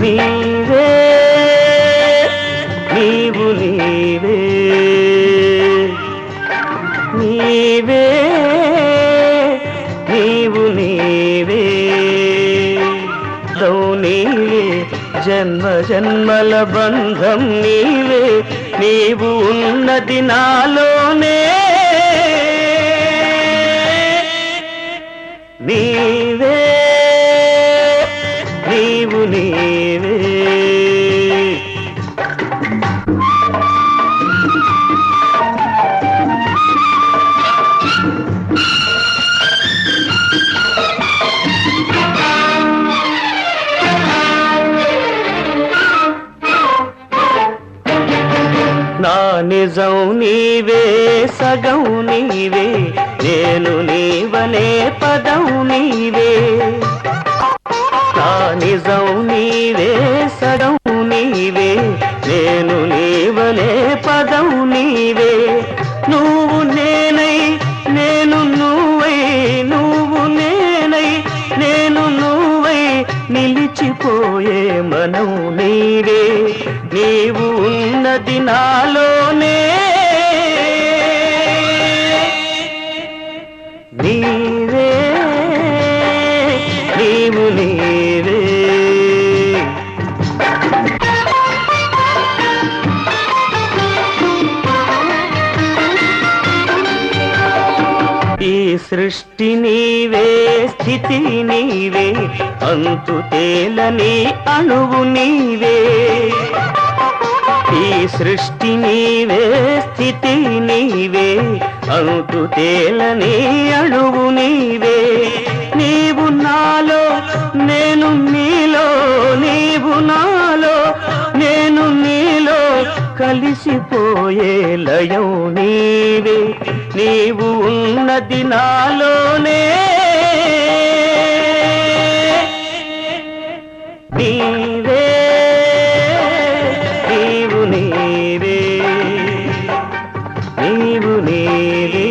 నీవే నీవు నీవే నీవే నీవు నీవే నీవే జన్మ జన్మల బంధం నీవే నీవు ఉన్నది నాలోనే నీవే నీవు నీవే నా నిజం నీవే సగం నీవే నేను నీవనే పదం నీవే నా నిజం నీవే సగం నీవే నేను నీవనే పదం నీవే నువ్వు నేనై నేను నువ్వై నువ్వు నేనై నేను నువ్వై నిలిచిపోయే మనం నీవే నీవు ఉన్నది నాలోనే నీవే నీవు నీవే ఈ సృష్టి నీవే స్థితి నీవే అంతు తేలని అణువు నీవే ఈ సృష్టి నీవే స్థితి నీవే అంతు తేలని అణువు నీవే నీవు నాలో నేను నీలో నీవు నాలో నేను నీలో కలిసిపోయే లయం నీవే నీవు ఉన్నది నాలోనే నీవే నీవు నీవే నీవు నీవే